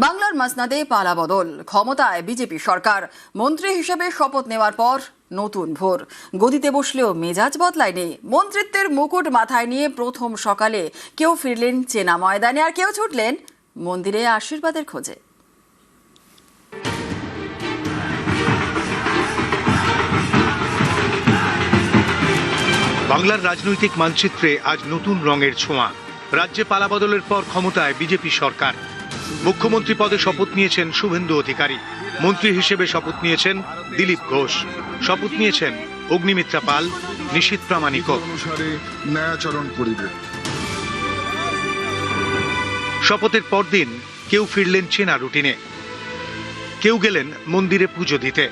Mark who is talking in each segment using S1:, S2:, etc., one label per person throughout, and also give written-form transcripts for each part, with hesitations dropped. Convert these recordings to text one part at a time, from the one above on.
S1: বাংলার মাসনাদে পালাবদল, ক্ষমতায় বিজেপি সরকার। মন্ত্রী হিসেবে শপথ নেওয়ার পর নতুন ভোর, গদিতে বসলেও মেজাজ বদলায়নি। মন্ত্রিত্বের মুকুট মাথায় নিয়ে প্রথম সকালে কেউ ফিরলেন চেনা ময়দানে, আর কেউ ছুটলেন মন্দিরে আশীর্বাদের খোঁজে।
S2: বাংলার রাজনৈতিক মানচিত্রে আজ নতুন রঙের ছোঁয়া। রাজ্যে পালাবদলের পর ক্ষমতায় বিজেপি সরকার। মুখ্যমন্ত্রী পদে শপথ নিয়েছেন শুভেন্দু অধিকারী, মন্ত্রী হিসেবে শপথ নিয়েছেন দিলীপ ঘোষ, শপথ নিয়েছেন অগ্নিমিত্রা পাল, নিশীথ প্রামাণিক। শপথের পরদিন কেউ ফিরলেন চেনা রুটিনে, কেউ গেলেন মন্দিরে পুজো দিতে।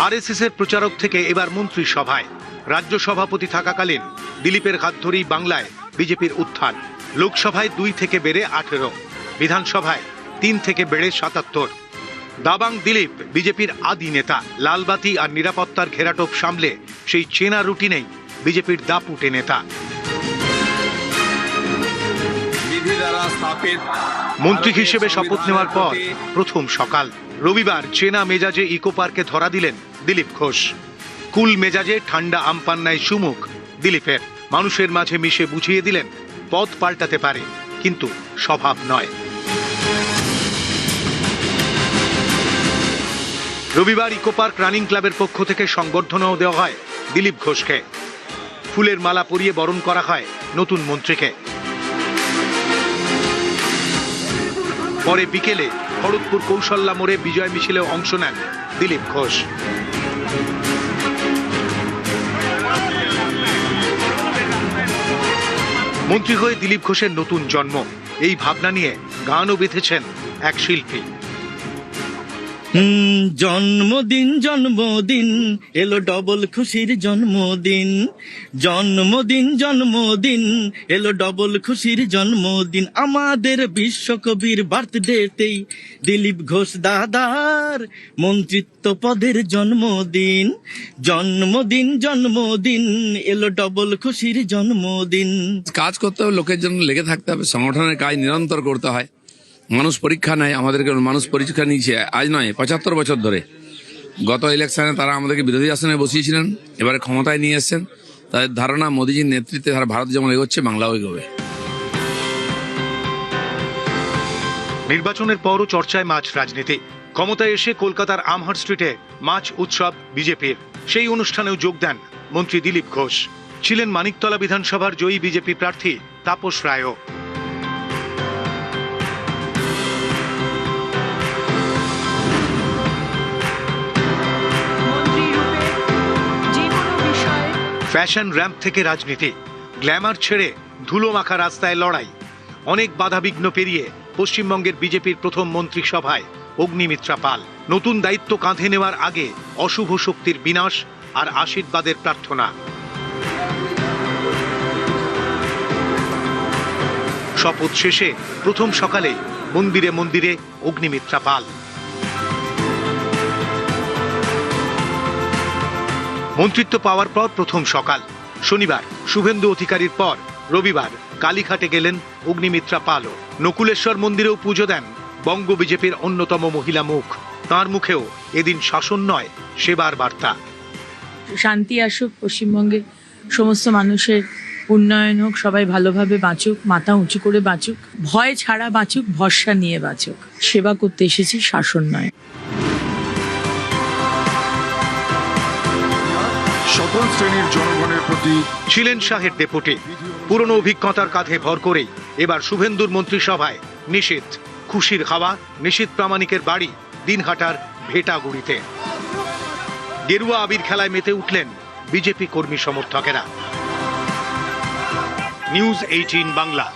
S2: আরএসএস এর প্রচারক থেকে এবার মন্ত্রী সভায়। রাজ্য সভাপতি থাকাকালীন দিলীপের হাত ধরেই বাংলায় বিজেপির উত্থান। লোকসভায় 2 থেকে বেড়ে 18, বিধানসভায় 3 থেকে বেড়ে 77। দাবাং দিলীপ বিজেপির আদি নেতা। লালবাতি আর নিরাপত্তার ঘেরাটোপ সামলে সেই চেনা রুটিনেই বিজেপির দাপুটে নেতা। মন্ত্রী হিসেবে শপথ নেওয়ার পর প্রথম সকাল। রবিবার চেনা মেজাজে ইকো পার্কে ধরা দিলেন দিলীপ ঘোষ। কুল মেজাজে ঠান্ডা আমপান্নায় সুমুখ দিলীপের। মানুষের মাঝে মিশে বুঝিয়ে দিলেন পথ পাল্টাতে পারে, কিন্তু স্বভাব নয়। রবিবার ইকো পার্ক রানিং ক্লাবের পক্ষ থেকে সংবর্ধনাও দেওয়া হয় দিলীপ ঘোষকে। ফুলের মালা পরিয়ে বরণ করা হয় নতুন মন্ত্রীকে। পরে বিকেলে খড়গপুর কৌশল্যা মোড়ে বিজয় মিছিলেও অংশ নেন দিলীপ ঘোষ। মন্ত্রী হয়ে দিলীপ ঘোষের নতুন জন্ম, এই ভাবনা নিয়ে গানও বেঁধেছেন এক শিল্পী।
S3: জন্মদিন জন্মদিন এলো ডবল খুশির জন্মদিন, জন্মদিন জন্মদিন এলো ডবল খুশির জন্মদিন। আমাদের বিশ্বকবির বার্থডেতেই দিলীপ ঘোষ দাদার মন্ত্রিত্ব পদের জন্মদিন। জন্মদিন জন্মদিন এলো ডবল খুশির জন্মদিন।
S4: কাজ করতে হবে, লোকের জন্য লেগে থাকতে হবে, সংগঠনের কাজ নিরন্তর করতে হয়। মানুষ পরীক্ষা নেয়, আমাদেরকে মানুষ পরীক্ষা নিয়েছে আজ নয় 75 বছর ধরে। গত ইলেকশনে তারা আমাদেরকে বিরোধী আসনে বসিয়েছিলেন, এবারে ক্ষমতায় নিয়ে এসছেন। তাদের ধারণা মোদীজির নেতৃত্বে তারা ভারত যেমন এগোচ্ছে বাংলাও এগোবে।
S2: নির্বাচনের পরও চর্চায় মাছ রাজনীতি। ক্ষমতায় এসে কলকাতার আমহার স্ট্রিটে মাছ উৎসব বিজেপির। সেই অনুষ্ঠানেও যোগ দেন মন্ত্রী দিলীপ ঘোষ। ছিলেন মানিকতলা বিধানসভার জয়ী বিজেপি প্রার্থী তাপস রায়ও। ফ্যাশন র্যাম্প থেকে রাজনীতি, গ্ল্যামার ছেড়ে ধুলো মাখা রাস্তায় লড়াই। অনেক বাধাবিঘ্ন পেরিয়ে পশ্চিমবঙ্গের বিজেপির প্রথম মন্ত্রিসভায় অগ্নিমিত্রা পাল। নতুন দায়িত্ব কাঁধে নেওয়ার আগে অশুভ শক্তির বিনাশ আর আশীর্বাদের প্রার্থনা। শপথ শেষে প্রথম সকালে মন্দিরে মন্দিরে অগ্নিমিত্রা পাল। মন্ত্রিত্ব পাওয়ার পর প্রথম সকাল। শনিবার শুভেন্দু অধিকারীর পর রবিবার কালীঘাটে গেলেন অগ্নিমিত্রা পালও। নকুলেশ্বর মন্দিরেও পুজো দেন বঙ্গ বিজেপির অন্যতম মহিলা মুখ। তাঁর মুখেও এদিন শাসন নয়, সেবার বার্তা।
S5: শান্তি আসুক, পশ্চিমবঙ্গের সমস্ত মানুষের উন্নয়ন হোক, সবাই ভালোভাবে বাঁচুক, মাথা উঁচু করে বাঁচুক, ভয় ছাড়া বাঁচুক, ভরসা নিয়ে বাঁচুক। সেবা করতে এসেছি, শাসন নয়।
S6: সকল শ্রেণীর জনগণের প্রতি
S2: ছিলেন শাহের ডেপুটি। পুরনো অভিজ্ঞতার কাঁধে ভর করেই এবার শুভেন্দুর মন্ত্রিসভায় নিশীথ। খুশির হাওয়া নিশীথ প্রামাণিকের বাড়ি দিনহাটার ভেটাগুড়িতে। গেরুয়া আবির খেলায় মেতে উঠলেন বিজেপি কর্মী সমর্থকেরা। নিউজ 18 বাংলা।